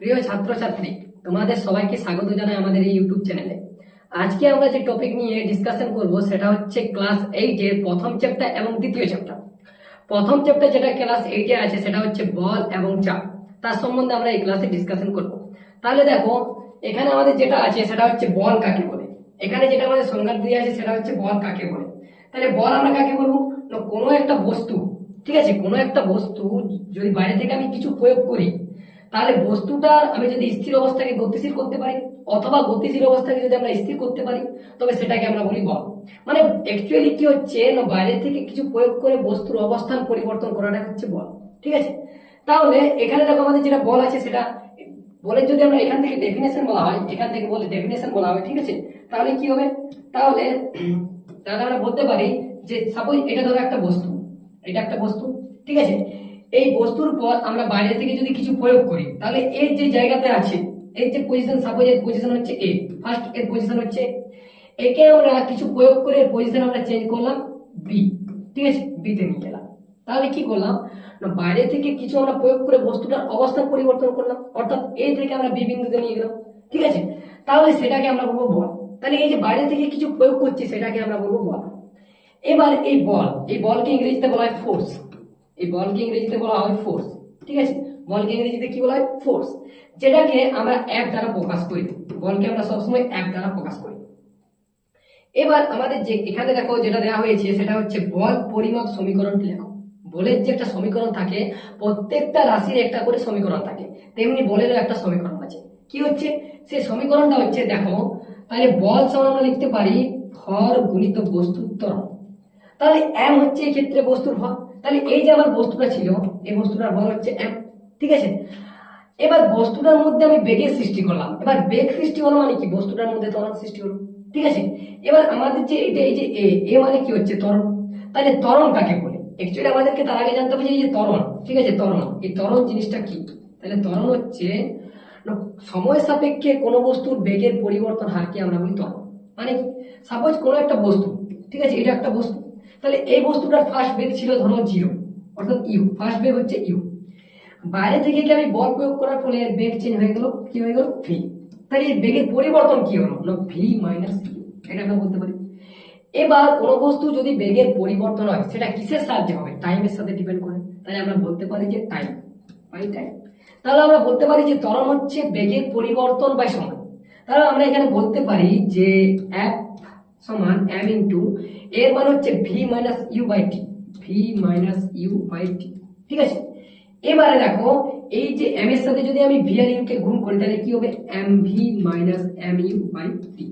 প্রিয় ছাত্রছাত্রী, তোমাদের সবাইকে স্বাগত জানাই আমাদের এই ইউটিউব চ্যানেলে। আজকে আমরা যে টপিক নিয়ে ডিসকাশন করব সেটা হচ্ছে ক্লাস 8 এর প্রথম চ্যাপ্টার এবং দ্বিতীয় চ্যাপ্টার। প্রথম চ্যাপ্টার যেটা ক্লাস 8 এ আছে সেটা হচ্ছে বল এবং চাপ, তার সম্বন্ধে আমরা এই ক্লাসে ডিসকাশন করব। তাহলে দেখো, এখানে আমাদের যেটা আছে সেটা হচ্ছে বল কাকে বলে। এখানে যেটা আমাদের সংজ্ঞা দিয়ে আছে সেটা হচ্ছে বল কাকে বলে। তাহলে বল আমরা কাকে বলবো না, কোনো একটা বস্তু, ঠিক আছে, কোনো একটা বস্তু যদি বাইরে থেকে আমি কিছু প্রয়োগ করি, তাহলে বস্তুটার আমি যদি স্থির অবস্থাকে গতিশীল করতে পারি অথবা গতিশীল অবস্থাকে যদি আমরা স্থির করতে পারি, তবে সেটাকে আমরা বলি বল। মানে অ্যাকচুয়ালি কি হচ্ছে না, বাইরে থেকে কিছু প্রয়োগ করে বস্তুর অবস্থান পরিবর্তন করাটা হচ্ছে বল, ঠিক আছে। তাহলে এখানে দেখো আমাদের যেটা বল আছে সেটা বলের যদি আমরা এখান থেকে ডেফিনেশন বলা হয়, এখান থেকে বলে ডেফিনেশন বলা হয়, ঠিক আছে, তাহলে কি হবে, তাহলে তাহলে আমরা বলতে পারি যে সাপোজ এটা ধরো একটা বস্তু, এটা একটা বস্তু, ঠিক আছে। এই বস্তুর পর আমরা বাইরে থেকে যদি কিছু প্রয়োগ করি, তাহলে এর যে জায়গাতে আছে, এর যে পজিশন, সাপোজ এর পজিশন হচ্ছে এ, ফার্স্ট এর পজিশন হচ্ছে, একে আমরা কিছু প্রয়োগ করে এর পজিশন আমরা চেঞ্জ করলাম বি, ঠিক আছে, বি তে নিয়ে গেলাম। তাহলে কি করলাম না, বাইরে থেকে কিছু আমরা প্রয়োগ করে বস্তুটার অবস্থান পরিবর্তন করলাম, অর্থাৎ এ থেকে আমরা বি বিন্দুতে নিয়ে গেলাম, ঠিক আছে। তাহলে সেটাকে আমরা বলবো বল। তাহলে এই যে বাইরে থেকে কিছু প্রয়োগ করছি সেটাকে আমরা বলবো বল। এবার এই বলকে ইংরেজিতে বলা হয় ফোর্স। এই বলকে ইংরেজিতে বলা হয় ফোর্স, ঠিক আছে। বলকে ইংরেজিতে কি বলা হয়? ফোর্স, যেটাকে আমরা এক দ্বারা প্রকাশ করি। বলকে আমরা সবসময় এক দ্বারা প্রকাশ করি। এবার আমাদের যে এখানে দেখো যেটা দেওয়া হয়েছে সেটা হচ্ছে বল পরিমাপ সমীকরণটি লেখো। বলের যে একটা সমীকরণ থাকে, প্রত্যেকটা রাশির একটা করে সমীকরণ থাকে, তেমনি বলেরও একটা সমীকরণ আছে। কি হচ্ছে সেই সমীকরণটা হচ্ছে, দেখো, তাহলে বল সমান আমরা লিখতে পারি ভর গুণিত বস্তুর ত্বরণ। তাহলে এম হচ্ছে এই ক্ষেত্রে বস্তুর ভর। তাহলে এই যে আমার বস্তুটা ছিল, এই বস্তুটার ভর হচ্ছে এম, ঠিক আছে। এবার বস্তুটার মধ্যে আমি বেগের সৃষ্টি করলাম। এবার বেগ সৃষ্টি হলো মানে কি, বস্তুটার মধ্যে ত্বরণ সৃষ্টি হলো, ঠিক আছে। এবার আমাদের যে এটা, এই যে এ মানে কি হচ্ছে ত্বরণ। তাহলে ত্বরণ কাকে বলে? অ্যাকচুয়ালি আমাদেরকে তার আগে জানতে হবে যে এই যে ত্বরণ, ঠিক আছে, ত্বরণ, এই ত্বরণ জিনিসটা কি। তাহলে ত্বরণ হচ্ছে সময় সাপেক্ষে কোনো বস্তুর বেগের পরিবর্তন হারকে আমরা বলি ত্বরণ। মানে সাপোজ কোনো একটা বস্তু, ঠিক আছে, এটা একটা বস্তু, তাহলে এই বস্তুটার ফার্স্ট বেগ ছিল ধরো 0, অর্থাৎ ইউ, ফার্স্ট বেগ হচ্ছে ইউ। বাইরে থেকে কি আমি বল প্রয়োগ করার ফলে এর বেগ চেঞ্জ হয়ে গেল, কি হয়ে গেল? ভি। তাহলে এই বেগের পরিবর্তন কি হলো না, ভি মাইনাস ইউ, এটা আমরা বলতে পারি। এবার কোনো বস্তু যদি বেগের পরিবর্তন হয় সেটা কিসের সাহায্যে হবে? টাইমের সাথে ডিপেন্ড করে। তাহলে আমরা বলতে পারি যে টাইম বাই টাইম। তাহলে আমরা বলতে পারি যে ত্বরণ হচ্ছে বেগের পরিবর্তন বাই সময়। তাহলে আমরা এখানে বলতে পারি যে এফ সমান এম ইন্টু এর মান হচ্ছে V minus U by T, V minus U by T, ঠিক আছে। এবারে দেখো, এই যে এম এর সাথে যদি আমি ভি আর ইউ কে গুণ করি তাহলে কি হবে? M V minus M U by T.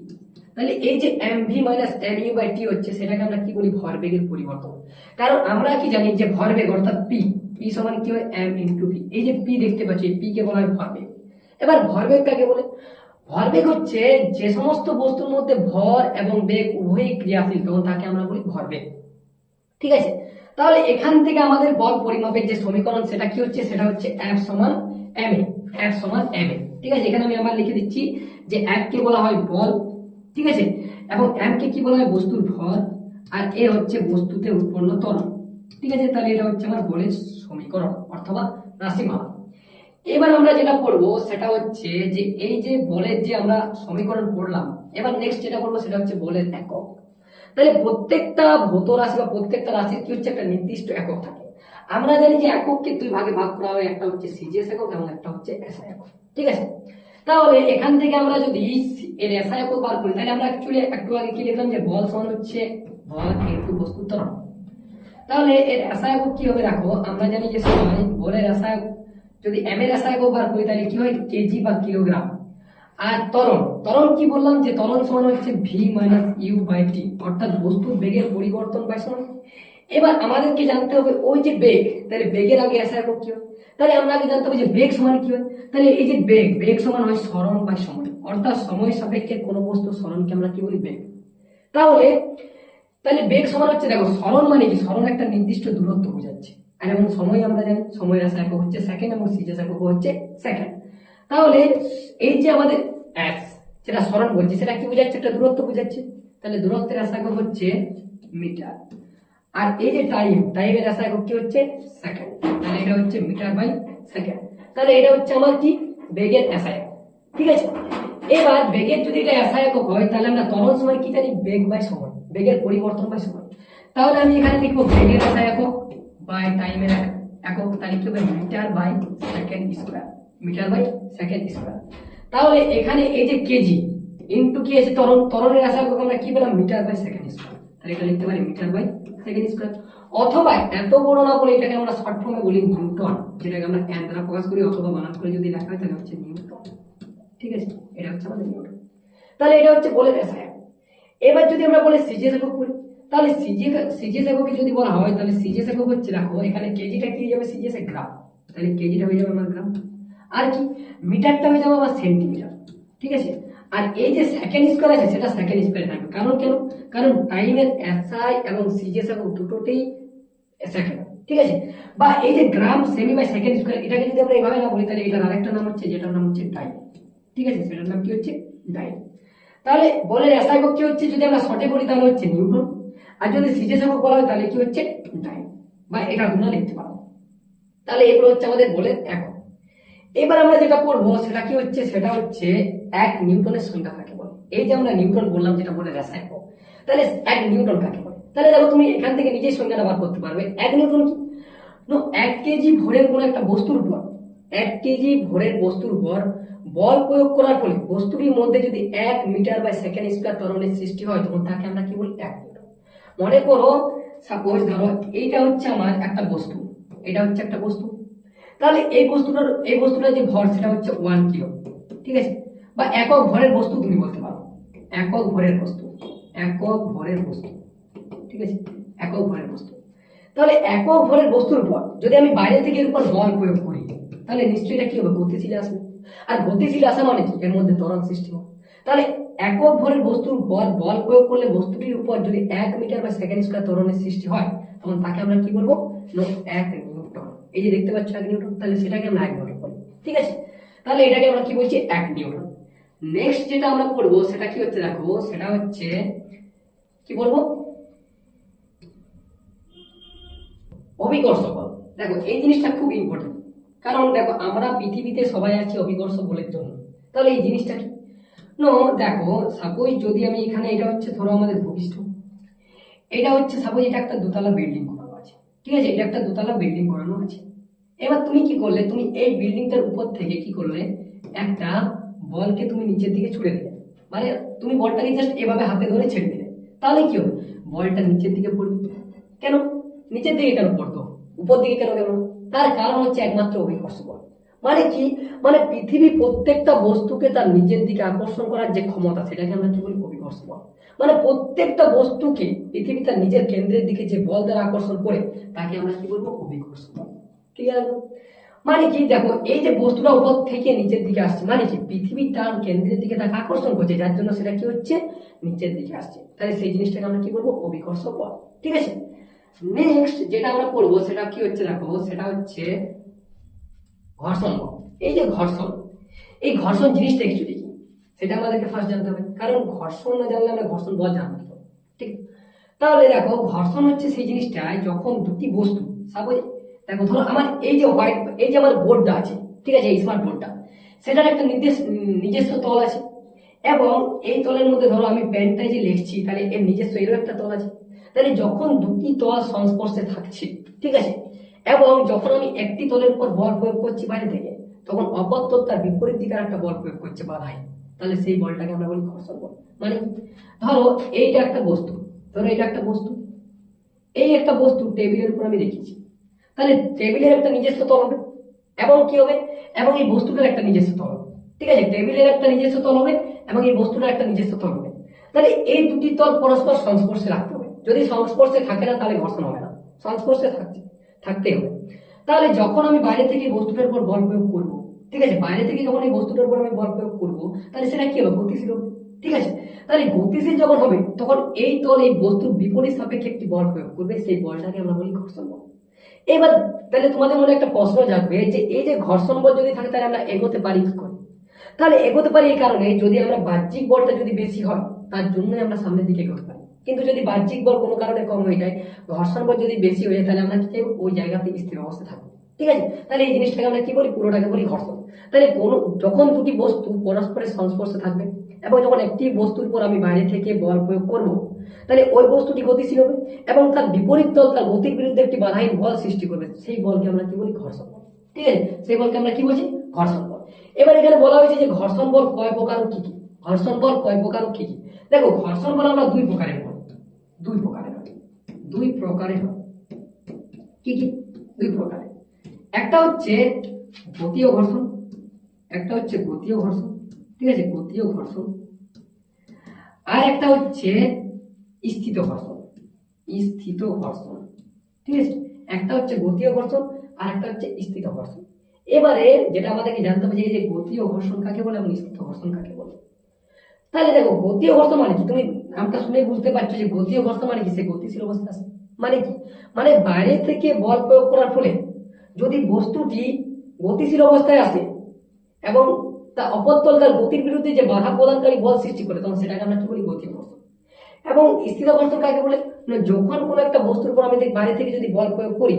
তাহলে এই যে M V minus M U by T হচ্ছে, সেটাকে আমরা কি বলি? ভরবেগের পরিবর্তন। কারণ আমরা কি জানি যে ভরবেগ অর্থাৎ পি, পি সমান কি হয়? M into V. এই যে পি দেখতে পাচ্ছি, এই পি কে বলা হয় ভরবেগ। এবার ভরবেগ কাকে বলে? ভরবেগ হচ্ছে যে সমস্ত বস্তুর মধ্যে ভর এবং বেগ উভয়ই ক্রিয়াশীল, তখন তাকে আমরা বলি ভরবেগ, ঠিক আছে। তাহলে এখান থেকে আমাদের বল পরিমাপের যে সমীকরণ সেটা কি হচ্ছে? সেটা হচ্ছে এফ সমান এম এ, এফ সমান এম এ, ঠিক আছে। এখানে আমি আবার লিখে দিচ্ছি যে এফ কে বলা হয় বল, ঠিক আছে, এবং এম কে কি বলা হয়? বস্তুর ভর, আর এ হচ্ছে বস্তুতে উৎপন্ন ত্বরণ, ঠিক আছে। তাহলে এটা হচ্ছে আমার বলের সমীকরণ অথবা রাশিমালা। এবার আমরা যেটা পড়বো সেটা হচ্ছে যে এই যে বলের যে আমরা সমীকরণ পড়লাম, এবার নেক্সট যেটা পড়বো সেটা হচ্ছে বলের একক। তাহলে প্রত্যেকটা ভৌত রাশি বা প্রত্যেকটা রাশির কি হচ্ছে? একটা নির্দিষ্ট একক থাকে। আমরা জানি যে একককে দুই ভাগে ভাগ করা হয়, একটা হচ্ছে সিজিএস একক এবং একটা হচ্ছে এসআই একক, ঠিক আছে। তাহলে এখান থেকে আমরা যদি এর এসআই একক বার করি, তাহলে আমরা অ্যাকচুয়ালি একটু আগে কি লিখলাম যে বল সমান হচ্ছে বল ইনটু বস্তুর ত্বরণ। তাহলে এর এসআই একক কি হবে? দেখো, আমরা জানি যে সময় বলের এসআই একক যদি এম এর এসআই একক বার করি তাহলে কি হয়? কেজি বা কিলোগ্রাম। আর ত্বরণ, ত্বরণ কি বললাম যে ত্বরণ সমান হচ্ছে ভি মাইনাস ইউ বাই টি, অর্থাৎ বস্তুর বেগের পরিবর্তন বাই সময়। এবার আমাদেরকে জানতে হবে ওই যে বেগ, তাহলে বেগের আগে এসআই একক কি হয়? তাহলে আমরা আগে জানতে হবে যে বেগ সমান কি হয়। তাহলে এই যে বেগ, বেগ সমান হয় সরণ বাই সময়, অর্থাৎ সময় সাপেক্ষে কোনো বস্তুর সরণকে আমরা কি বলি? বেগ। তাহলে তাহলে বেগ সমান হচ্ছে, দেখো, সরণ মানে কি? সরণ একটা নির্দিষ্ট দূরত্ব বোঝাচ্ছে, আর এবং সময় আমরা জানি সময়ের এসআই একক হচ্ছে সেকেন্ড এবং সিজিএস একক হচ্ছে সেকেন্ড। তাহলে এই যে আমাদের এস, যেটা সরণ বলছে, সেটা কি বোঝাচ্ছে? একটা দূরত্ব বোঝাচ্ছে। তাহলে দূরত্বের এসআই একক হচ্ছে মিটার। আর এই যে টাইম, টাইমের এসআই একক কি হচ্ছে? সেকেন্ড। তাহলে এটা হচ্ছে মিটার বাই সেকেন্ড। তাহলে এটা হচ্ছে আমার কি? বেগের এসআই একক, ঠিক আছে। এবার বেগের যদি এটা এসআই একক হয় তাহলে আমরা ত্বরণ সময় কি জানি, বেগ বাই সময়, বেগের পরিবর্তন বাই সময়। তাহলে আমি এখানে লিখবো বেগের এসআই একক বাই টাইমের একক, তাহলে কি হবে metre by second square, metre by second square. তাহলে এখানে এই যে কেজি ইনটু কি আছে ত্বরণ, ত্বরণের এসআই একক আমরা কি পেলাম মিটার বাই সেকেন্ড স্কয়ার, তাহলে এটা লিখতে পারি মিটার বাই সেকেন্ড স্কয়ার। অথবা এত বড় না বলে এটাকে আমরা শর্ট ফর্মে বলি নিউটন, যেটাকে আমরা এন দ্বারা প্রকাশ করি, অথবা বানান করে যদি লেখা হয় তাহলে হচ্ছে নিউটন, ঠিক আছে। এটা হচ্ছে আমাদের নিউটন। তাহলে এটা হচ্ছে বলের এসআই একক। এবার যদি আমরা বলে সিজিএস একক করি, তাহলে সিজিএস এককে যদি বলা হয় তাহলে সিজিএস একক হচ্ছে, দেখো এখানে কেজিটা কি হয়ে যাবে সিজিএস এ গ্রাম, তাহলে কেজিটা হয়ে যাবে আমার গ্রাম, আর কি মিটারটা হয়ে যাবে আমার সেন্টিমিটার, ঠিক আছে। আর এই যে সেকেন্ড স্কয়ার আছে সেটা সেকেন্ড স্কয়ারে থাকবে, কারণ কেন, কারণ টাইমের এসআই এবং সিজিএস একক দুটোতেই সেকেন্ড, ঠিক আছে। বা এই যে গ্রাম সেমি বাই সেকেন্ড স্কয়ার, এটাকে যদি আমরা এইভাবে না বলি তাহলে এটার আরেকটা নাম হচ্ছে, যেটার নাম হচ্ছে ডাইন, ঠিক আছে, সেটার নাম কি হচ্ছে ডাইন। তাহলে বলের এসআই একক কি হচ্ছে, যদি আমরা শর্টে বলি তাহলে হচ্ছে নিউটন, আর যদি সিজিএস একক বলা হয় তাহলে কি হচ্ছে ডাইন, বা এটা তোমরা লিখতে পারো। তাহলে এগুলো হচ্ছে আমাদের বলের একক। এবার আমরা যেটা পড়বো সেটা কি হচ্ছে, সেটা হচ্ছে এক নিউটনের সংজ্ঞা কাকে বলে। এই যে আমরা নিউটন বললাম যেটা বলে এসআই একক, তাহলে এক নিউটন কাকে বলে। তাহলে দেখো তুমি এখান থেকে নিজেই সংজ্ঞাটা বার করতে পারবে। এক নিউটন কি, এক কেজি ভরের কোন একটা বস্তুর উপর, এক কেজি ভরের বস্তুর উপর বল প্রয়োগ করার ফলে বস্তুটির মধ্যে যদি 1 মিটার বাই সেকেন্ড স্কয়ার ত্বরণের সৃষ্টি হয় তখন তাকে আমরা কি বলি, এক নিউটন। মনে করো সাপোজ ধরো এইটা হচ্ছে আমার একটা বস্তু, এটা হচ্ছে একটা বস্তু, তাহলে এই বস্তুটার যে ভর সেটা হচ্ছে 1 কিলো, ঠিক আছে। বা একক ভরের বস্তু তুমি বলতে পারো, একক ভরের বস্তু, একক ভরের বস্তু, ঠিক আছে, একক ভরের বস্তু। তাহলে একক ভরের বস্তুর উপর যদি আমি বাইরে থেকে এর উপর বল প্রয়োগ করি তাহলে নিশ্চয়ই এটা কি হবে, গতিশীল আসবে। আর গতিশীল আসা মানে কি, এর মধ্যে ত্বরণ সৃষ্টি হবে। তাহলে একক ভরের বস্তুর উপর বল প্রয়োগ করলে বস্তুটির উপর যদি 1 মিটার বাই সেকেন্ড স্কয়ার ত্বরণের সৃষ্টি হয় তখন তাকে আমরা কি বলবো, এক নিউটন। এই যে দেখতে পাচ্ছ 1 নিউটন, তাহলে সেটাকে আমরা 1 নিউটন বলি, ঠিক আছে। তাহলে এটাকে আমরা কি বলছি, 1 নিউটন। নেক্সট যেটা আমরা পড়বো সেটা কি হচ্ছে, দেখো সেটা হচ্ছে কি বলবো, অভিকর্ষ বল। দেখো এই জিনিসটা খুব ইম্পর্টেন্ট, কারণ দেখো আমরা পৃথিবীতে সবাই আছি অভিকর্ষ বলের জন্য। তাহলে এই জিনিসটা কি, দেখো সাপোজ যদি আমি এখানে, এটা হচ্ছে ধরো আমাদের ভূপৃষ্ঠ, এটা হচ্ছে সাপোজ এটা একটা দোতলা বিল্ডিং করানো আছে, ঠিক আছে, এটা একটা দোতলা বিল্ডিং করানো আছে। এবার তুমি কি করলে, তুমি এই বিল্ডিংটার উপর থেকে কি করলে, একটা বলকে তুমি নিচের দিকে ছুড়ে দিলে, মানে তুমি বলটাকে জাস্ট এভাবে হাতে ধরে ছেড়ে দিলে, তাহলে কি হবে, বলটা নিচের দিকে পড়বে। কেন নিচের দিকে কেন পড়তো, উপর দিকে কেন গেল, তার কারণ হচ্ছে একমাত্র অভিকর্ষ বল। মানে কি, মানে পৃথিবী প্রত্যেকটা বস্তুকে তার নিজের দিকে আকর্ষণ করার যে ক্ষমতা সেটাকে আমরা কি বলি, অভিকর্ষ বল। মানে প্রত্যেকটা বস্তুকে পৃথিবী তার নিজের কেন্দ্রের দিকে যে বল দ্বারা আকর্ষণ করে তাকে আমরা কি বলবো, অভিকর্ষ বল। ক্লিয়ার? মানে কি, দেখো এই যে বস্তুটা উপর থেকে নিচের দিকে আসছে, মানে কি পৃথিবী তার কেন্দ্রের দিকে তাকে আকর্ষণ করছে, যার জন্য সেটা কি হচ্ছে, নিচের দিকে আসছে। তাহলে সেই জিনিসটাকে আমরা কি বলবো, অভিকর্ষ বল, ঠিক আছে। নেক্সট যেটা আমরা পড়বো সেটা কি হচ্ছে, দেখো সেটা হচ্ছে ঘর্ষণ বল। এই যে ঘর্ষণ, এই ঘর্ষণ জিনিসটা অ্যাকচুয়ালি কি সেটা আমাদেরকে ফার্স্ট জানতে হবে, কারণ ঘর্ষণ না জানলে আমরা ঘর্ষণ বল জানতে পারবো, ঠিক। তাহলে দেখো ঘর্ষণ হচ্ছে সেই জিনিসটা যখন দুটি বস্তু, সাপোজ দেখো ধরো আমার এই যে হোয়াইট, এই যে আমার বোর্ডটা আছে, ঠিক আছে, এই স্মার্ট বোর্ডটা, সেটার একটা নিজস্ব তল আছে, এবং এই তলের মধ্যে ধরো আমি পেনটাই যে লিখছি তাহলে এর নিজস্ব এরও একটা তল আছে। তাহলে যখন দুটি তল সংস্পর্শে থাকছে, ঠিক আছে, এবং যখন আমি একটি তলের উপর বল প্রয়োগ করছি বাইরে থেকে, তখন অপর তল তার বিপরীত দিকে একটা বল প্রয়োগ করছে বাধায়, তাহলে সেই বলটাকে আমরা বলি ঘর্ষণ বল। মানে ধরো এইটা একটা বস্তু, ধরো এটা একটা বস্তু, এই একটা বস্তু টেবিলের উপর আমি রেখেছি, তাহলে টেবিলের একটা নিজস্ব তল হবে, এবং কি হবে, এবং এই বস্তুটার একটা নিজস্ব তল হবে, ঠিক আছে, টেবিলের একটা নিজস্ব তল হবে এবং এই বস্তুটার একটা নিজস্ব তল হবে। তাহলে এই দুটি তল পরস্পর সংস্পর্শে রাখতে হবে, যদি সংস্পর্শে থাকে না তাহলে ঘর্ষণ হবে না, সংস্পর্শে থাকতে হবে। তাহলে যখন আমি বাইরে থেকে বস্তুটার উপর বল প্রয়োগ করবো, ঠিক আছে, বাইরে থেকে যখন এই বস্তুটার উপর আমি বল প্রয়োগ করবো তাহলে সেটা কি হবে, গতিশীল হবে, ঠিক আছে। তাহলে গতিশীল যখন হবে তখন এই তল এই বস্তুর বিপরীত সাপেক্ষে একটি বল প্রয়োগ করবে, সেই বলটাকে আমরা বলি ঘর্ষণ বল। এবার তাহলে তোমাদের মনে একটা প্রশ্ন জাগবে যে এই যে ঘর্ষণ বল যদি থাকে তাহলে আমরা এগোতে পারি কি করে। তাহলে এগোতে পারি এই কারণে, যদি আমরা বাহ্যিক বলটা যদি বেশি হয় তার জন্যই আমরা সামনের দিকে এগোতে পারি, কিন্তু যদি বাহ্যিক বল কোনো কারণে কম হয়ে যায়, ঘর্ষণ বল যদি বেশি হয়ে যায় তাহলে আমরা কি চাইবো, ওই জায়গাতে স্থির অবস্থা থাকবো, ঠিক আছে, তাহলে এই জিনিসটাকে আমরা কি বলি, পুরোটাকে বলি ঘর্ষণ। তাহলে যখন দুটি বস্তু পরস্পরের সংস্পর্শে থাকবে এবং যখন একটি বস্তুর উপর আমি বাইরে থেকে বল প্রয়োগ করব, তাহলে ওই বস্তুটি গতিশীল হবে এবং তার বিপরীত দল তার গতির বিরুদ্ধে একটি বাধাহীন বল সৃষ্টি করবে, সেই বলকে আমরা কি বলি, ঘর্ষণ বল। ঠিক আছে, সেই বলকে আমরা কি বলছি, ঘর্ষণ বল। এবার এখানে বলা হয়েছে যে ঘর্ষণ বল কয় প্রকার ও কি কি। ঘর্ষণ বল কয় প্রকার ও কি কি? দেখো, ঘর্ষণ বল আমরা দুই প্রকারের হয়। দুই প্রকারের হয়। দুই প্রকারের হয়। কি কি? দুই প্রকারের। একটা হচ্ছে গতীয় ঘর্ষণ, একটা হচ্ছে গতীয় ঘর্ষণ। ঠিক আছে, গতীয় ঘর্ষণ। আর একটা হচ্ছে স্থিত ঘর্ষণ। স্থিত ঘর্ষণ। ঠিক আছে, একটা হচ্ছে গতীয় ঘর্ষণ আর একটা হচ্ছে স্থিত ঘর্ষণ। এবারে যেটা আমাদেরকে জানতে হবে যে গতীয় ঘর্ষণ কাকে বলে এবং স্থিত ঘর্ষণ কাকে বলে। তাহলে দেখো, গতীয় ঘর্ষণ মানে কি, তুমি নামটা শুনে বুঝতে পারছো যে গতীয় ঘর্ষণ মানে কি, সে গতিশীল অবস্থা আছে। মানে কি, মানে বাইরে থেকে বল প্রয়োগ করার ফলে যদি বস্তুটি গতিশীল অবস্থায় আসে এবং তা অপরতল তার গতির বিরুদ্ধে যে বাধা প্রদানকারী বল সৃষ্টি করে, তখন সেটাকে আমরা কি বলি, গতীয় ঘর্ষণ। এবং স্থির ঘর্ষণ কাকে বলে, যখন কোনো একটা বস্তুর উপর আমি বাইরে থেকে যদি বল প্রয়োগ করি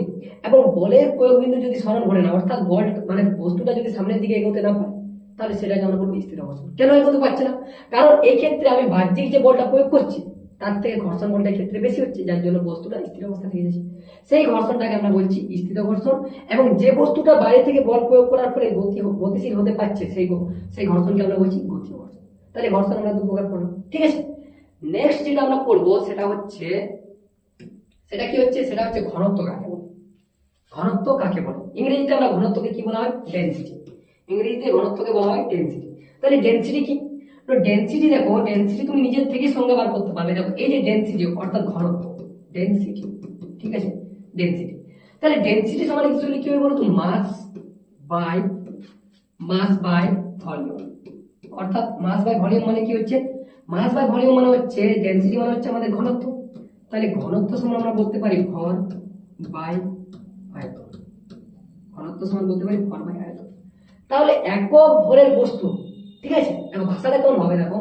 এবং বলের প্রয়োগ বিন্দু যদি সরণ ঘটে না, অর্থাৎ বল মানে বস্তুটা যদি সামনের দিকে এগোতে না পারে, তাহলে সেটাকে আমরা বলবো স্থির ঘর্ষণ। কেন এগোতে পারছে না? কারণ এই ক্ষেত্রে আমি বাহ্যিক যে বলটা প্রয়োগ করছি তার থেকে ঘর্ষণ বলটা ক্ষেত্রে বেশি হচ্ছে, যার জন্য বস্তুটা স্থির অবস্থা থেকে যাচ্ছে। সেই ঘর্ষণটাকে আমরা বলছি স্থির ঘর্ষণ। এবং যে বস্তুটা বাইরে থেকে বল প্রয়োগ করার ফলে গতিশীল হতে পারছে, সেই ঘর্ষণকে আমরা বলছি গতীয় ঘর্ষণ। তাহলে ঘর্ষণ আমরা দু প্রকার পড়লাম। ঠিক আছে, নেক্সট যেটা আমরা পড়বো সেটা কি হচ্ছে, সেটা হচ্ছে ঘনত্ব কাকে বলে। ঘনত্ব কাকে বলে? ইংরেজিতে আমরা ঘনত্বকে কি বলা হয়, ডেনসিটি। ইংরেজিতে ঘনত্বকে বলা হয় ডেনসিটি। তাহলে ডেনসিটি কি? তো ডেনসিটি, দেখো ডেনসিটি তুমি নিজের থেকে সংজ্ঞা বার করতে পারবে। দেখো, এই যে ডেনসিটি অর্থাৎ ঘনত্ব, ডেনসিটি। ঠিক আছে, ডেনসিটি। তাহলে ডেনসিটি সমান অ্যাকচুয়ালি কি হবে বলো তো, মাস বাই ভলিউম। অর্থাৎ মাস বাই ভলিউম মানে কি হচ্ছে, মাস বাই ভলিউম মানে হচ্ছে ডেনসিটি মানে হচ্ছে আমাদের ঘনত্ব। তাহলে ঘনত্ব সমান আমরা বলতে পারি ভর বাই আয়তন। ঘনত্ব সমান বলতে পারি ভর বাই আয়তন। তাহলে একক ভরের বস্তু, ঠিক আছে, এখন ভাষাটা কেমন হবে দেখো,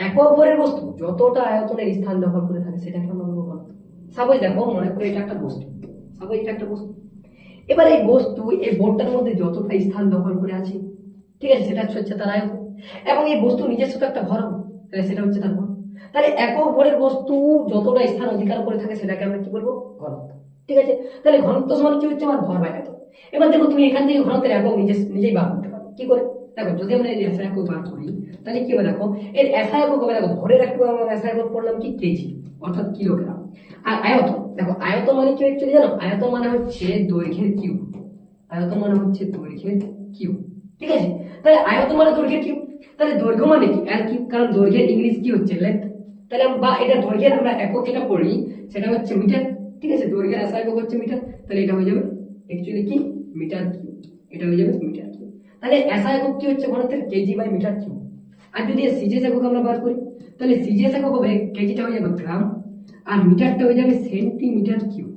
একক ভরের বস্তু যতটা আয়তনের স্থান দখল করে থাকে সেটাকে আমরা বলবো ঘনত্ব। সাপোজ দেখো, মনে করে এটা একটা বস্তু, সাপোজ এটা একটা বস্তু। এবার এই বস্তু এই বোর্ডটার মধ্যে যতটা স্থান দখল করে আছে, ঠিক আছে, সেটা হচ্ছে তার আয়তন। এবং এই বস্তু নিজস্ব তো একটা ভর হবে, তাহলে সেটা হচ্ছে তার ভর। তাহলে একক ভরের বস্তু যতটা স্থান অধিকার করে থাকে সেটাকে আমরা কি বলবো, ঘনত্ব। ঠিক আছে, তাহলে ঘনত্ব সমান কি হচ্ছে, আমার ভর বাই আয়তন। এবার দেখো, তুমি এখান থেকে ঘনত্বের একক নিজেই বার করতে পারো। কি করে? দেখো, যদি আমরা এর এসআই একক বার করি তাহলে কি হবে, দেখো এর এসআই একক হবে, দেখো ভরের একটু আমরা এসআই একক পড়লাম কি, কেজি অর্থাৎ কিলোগ্রাম। আর আয়তন, দেখো আয়তন মানে কি অ্যাকচুয়ালি জানো, আয়তন মানে হচ্ছে দৈর্ঘ্যের কিউব। আয়তন মানে হচ্ছে দৈর্ঘ্যের কিউব। ঠিক আছে, তাহলে আয়তন মানে দৈর্ঘ্যের কিউব। তাহলে দৈর্ঘ্য মানে কি, আর কিউব, কারণ দৈর্ঘ্যের ইংলিশ কি হচ্ছে, লেন্থ। তাহলে বা এটা দৈর্ঘ্যের আমরা একক যেটা পড়ি সেটা হচ্ছে মিটার। ঠিক আছে, দৈর্ঘ্যের এসআই একক হচ্ছে মিটার। তাহলে এটা হয়ে যাবে অ্যাকচুয়ালি কি, মিটার কিউব। এটা হয়ে যাবে মিটার কিউব। তাহলে এসআই একক কি হচ্ছে ঘনত্বের, কেজি বাই মিটার কিউব। আর যদি সিজিএস একক আমরা বার করি তাহলে সিজিএস একক হবে, কেজিটা হয়ে যাবে গ্রাম আর মিটারটা হয়ে যাবে সেন্টিমিটার কিউব।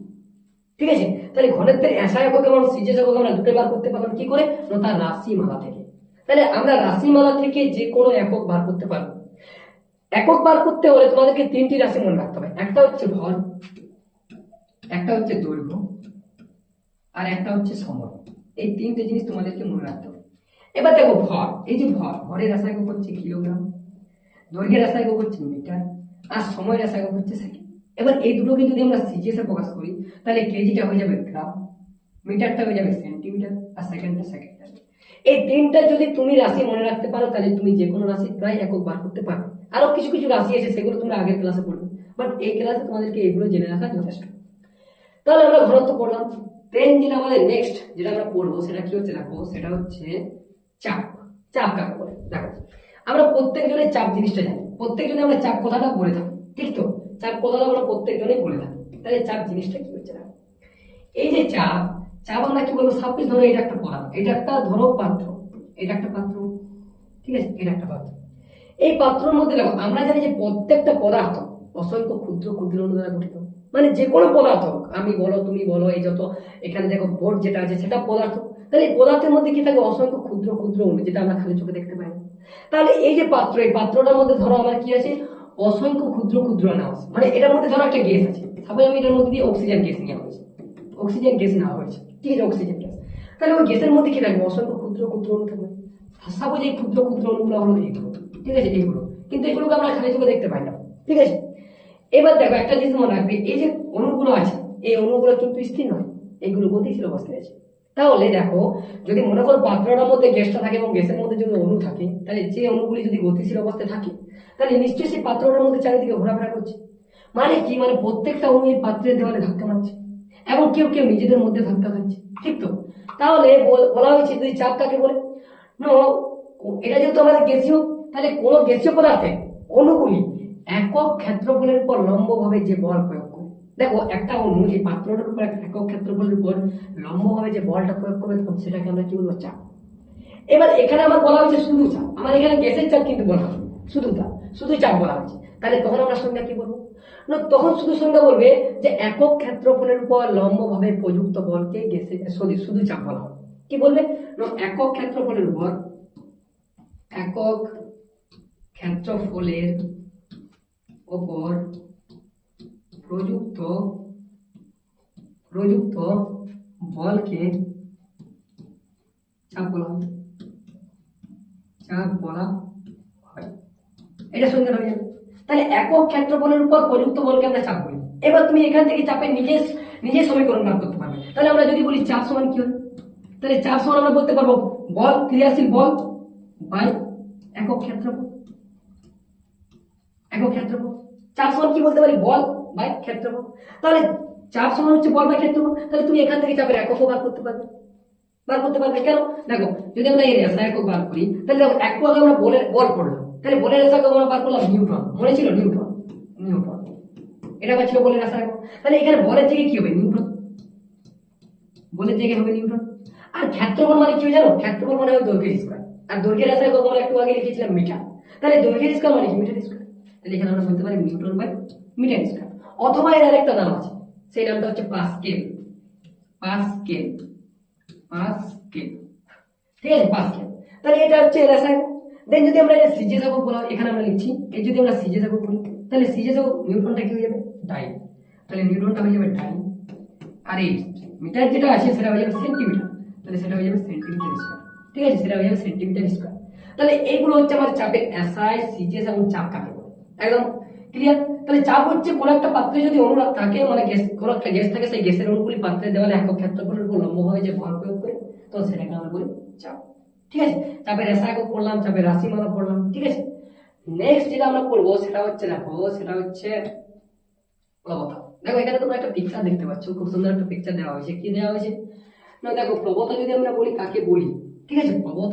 ঠিক আছে, তাহলে ঘনত্বের এসআই একক এবং সিজিএস একক আমরা দুটো বার করতে পারলাম কি করে, না তার রাশিমালা থেকে। তাহলে আমরা রাশিমালা থেকে যে কোনো একক বার করতে পারবো। একক বার করতে হলে তোমাদেরকে তিনটি রাশি মনে রাখতে হবে, একটা হচ্ছে ভর, একটা হচ্ছে দৈর্ঘ্য আর একটা হচ্ছে সময়। এই তিনটে জিনিস তোমাদেরকে মনে রাখতে হবে। এবার দেখো ভর, এই যে ভরের এসআই একক হচ্ছে কিলোগ্রাম, দৈর্ঘ্যের এসআই একক হচ্ছে মিটার আর সময়ের এসআই একক হচ্ছে সেকেন্ড। এবার এই দুটোকে যদি আমরা সিজিএস এ প্রকাশ করি তাহলে কেজিটা হয়ে যাবে গ্রাম, মিটারটা হয়ে যাবে সেন্টিমিটার আর সেকেন্ডটা সেকেন্ড। এই তিনটা যদি তুমি রাশি মনে রাখতে পারো তাহলে তুমি যে কোনো রাশি প্রায় একক বার করতে পারো। আরো কিছু কিছু রাশি আছে সেগুলো তোমরা আগের ক্লাসে পড়বে, বাট এই ক্লাসে তোমাদেরকে এগুলো জেনে রাখা যথেষ্ট। তাহলে আমরা ঘনত্ব পড়লাম। দেন যেটা আমাদের নেক্সট যেটা আমরা পড়বো সেটা কি হচ্ছে, দেখো সেটা হচ্ছে চাপ। চাপ কাকে বলে? দেখো, আমরা প্রত্যেকজনের চাপ জিনিসটা জানি, প্রত্যেকজনে আমরা চাপ কথাটা বলে থাকি, ঠিক তো? চাপ কথাটা আমরা প্রত্যেকজনেই বলে থাকি। তাহলে চাপ জিনিসটা কি হচ্ছে, দেখো এই যে চাপ, চাপ আমরা কি বলবো, সাপোজ ধরো এটা একটা পদার্থ, এটা একটা ধরো পাত্র, এটা একটা পাত্র, ঠিক আছে, এটা একটা পাত্র। এই পাত্রের মধ্যে দেখো আমরা জানি যে প্রত্যেকটা পদার্থ অসংখ্য ক্ষুদ্র ক্ষুদ্র অণু দ্বারা গঠিত। মানে যে কোনো পদার্থ, আমি বলো তুমি বলো, এই যত এখানে দেখো বোর্ড যেটা আছে সেটা পদার্থ। তাহলে এই পদার্থের মধ্যে কি থাকে, অসংখ্য ক্ষুদ্র ক্ষুদ্র অণু, যেটা আমরা খালি চোখে দেখতে পাই না। তাহলে এই যে পাত্র, এই পাত্রটার মধ্যে ধরো আমার কি আছে, অসংখ্য ক্ষুদ্র ক্ষুদ্র অণু আছে। মানে এটার মধ্যে ধরো একটা গ্যাস আছে, তারপরে আমি এটার মধ্যে দিয়ে অক্সিজেন গ্যাস নেওয়া হয়েছে, অক্সিজেন গ্যাস নেওয়া হয়েছে, ঠিক আছে, অক্সিজেন গ্যাস। তাহলে ওই গ্যাসের মধ্যে কি থাকবে? অসংখ্য ক্ষুদ্র ক্ষুদ্র অণু থাকবে। সাপোজ এই ক্ষুদ্র ক্ষুদ্র অণুগুলো হলো এইগুলো, ঠিক আছে, এইগুলো, কিন্তু এগুলোকে আমরা খালি চোখে দেখতে পাই না, ঠিক আছে। এবার দেখো একটা জিনিস মনে রাখবে, এই যে অণুগুলো আছে, এই অণুগুলো কিন্তু স্থির নয়, এইগুলো গতিশীল অবস্থায় আছে। তাহলে দেখো, যদি মনে করো পাত্রটার মধ্যে গ্যাসটা থাকে এবং গ্যাসের মধ্যে যদি অণু থাকে, তাহলে যে অণুগুলি যদি গতিশীল অবস্থায় থাকে, তাহলে নিশ্চয়ই সেই পাত্রটার মধ্যে চারিদিকে ঘোরাফেরা করছে। মানে কি? মানে প্রত্যেকটা অণু এই পাত্রের দেওয়ালে ধাক্কা মারছে এবং কেউ কেউ নিজেদের মধ্যে ধাক্কা খাচ্ছে, ঠিক তো? তাহলে বলা হয়েছে দুই চাপ কাকে বলে? নো, এটা যেহেতু আমাদের গ্যাসীয়, তাহলে কোন গ্যাসীয় পদার্থে অণুগুলি একক ক্ষেত্রফলের উপর লম্বভাবে যে বল প্রয়োগ করে, দেখো একটা অণু এই পাত্রটার উপর একটা একক ক্ষেত্রফলের উপর লম্বভাবে যে বলটা প্রয়োগ করবে, তখন সেটাকে আমরা কি বলবো? চাপ। এবার এখানে আমার বলা হয়েছে শুধু চাপ, আমার এখানে গ্যাসের চাপ কিন্তু বলা হয়নি, শুধু চাপ বলা হয়েছে। তাহলে তখন আমরা সংজ্ঞা কি বলবো? না, তখন শুধু সংজ্ঞা বলবে যে একক ক্ষেত্রফলের উপর লম্বভাবে প্রযুক্ত বলকে গ্যাসের শুধু চাপ বলা হবে। কি বলবে? না, একক ক্ষেত্রফলের উপর প্রযুক্ত বলকে চাপ বলা হয়। এটা সংজ্ঞা হয়ে যাবে। তাহলে একক ক্ষেত্রফলের উপর প্রযুক্ত বলকে আমরা চাপ বলি। এবার তুমি এখান থেকে চাপের নিজে সমীকরণ বার করতে পারবে। তাহলে আমরা যদি বলি চাপ সমান কি হবে, তাহলে চাপ সমান আমরা বলতে পারবো বল, ক্রিয়াশীল বল বাই একক ক্ষেত্রফল। চাপ সমান কি বলতে পারি? বল বাই ক্ষেত্রফল। তাহলে চাপ সমান হচ্ছে বল বাই ক্ষেত্রফল। তাহলে তুমি এখান থেকে চাপের একক বার করতে পারবে। কেন? দেখো, যদি আমরা এই রেসা একক বার করি, তাহলে দেখো একটু আগে আমরা বল পড়লাম, তাহলে বলের রেসা একক আমরা বার করলাম নিউটন, মনে ছিল? নিউটন এটা ছিল বলের রেসা একক। তাহলে এখানে বলের জায়গায় কি হবে? নিউটন। আর ক্ষেত্রফল মানে কি জানো? ক্ষেত্রফল মানে হয় দৈর্ঘ্যের স্কয়ার, আর দৈর্ঘ্যের রেসা একক আমরা একটু আগে লিখেছিলাম মিটার। তাহলে দৈর্ঘ্যের স্কয়ার মানে কি? Metre square. তাহলে এখানে আমরা বলতে পারি নিউটন বাই মিটার স্কয়ার। অথবা এর আরেকটা নাম আছে, সেই নামটা হচ্ছে পাস্কেল। ঠিক আছে, পাস্কেল। তাহলে এটা হচ্ছে রাসায়ন। দেন যদি আমরা সিজেস একক বলা, এখানে আমরা লিখছি এই যদি আমরা সিজেস একক বলি, তাহলে সিজেস একক নিউটনটা কি হয়ে যাবে? ডাই। তাহলে নিউটনটা হয়ে যাবে ডাই, আর এই মিটার যেটা আছে সেটা হয়ে যাবে সেন্টিমিটার, তাহলে সেটা হয়ে যাবে সেন্টিমিটার স্কয়ার। ঠিক আছে, সেটা হয়ে যাবে সেন্টিমিটার স্কয়ার। তাহলে এইগুলো হচ্ছে আমাদের চাপের এসআই, সিজেস এবং চাপ কাকে বলে, একদম ক্লিয়ার। তাহলে চাপ হচ্ছে কোন একটা পাত্রে যদি অণু থাকে, মানে গ্যাস, কোন একটা গ্যাস থাকে, সেই গ্যাসের অণুগুলি পাত্রের দেওয়ালে একক ক্ষেত্রফলের উপর লম্বভাবে যে বল প্রয়োগ করে, তো সেটাকে আমরা বলি চাপ। ঠিক আছে, চাপের এসআই একক পড়লাম, চাপের রাশিমালা পড়লাম। ঠিক আছে, নেক্সট যেটা আমরা পড়বো সেটা হচ্ছে, দেখো সেটা হচ্ছে প্রবণতা। দেখো এখানে তোমরা একটা পিকচার দেখতে পাচ্ছ, খুব সুন্দর একটা পিকচার দেওয়া হয়েছে। কি দেওয়া হয়েছে? না দেখো, প্রবণতা যদি আমরা বলি কাকে বলি, ঠিক আছে, প্রবণতা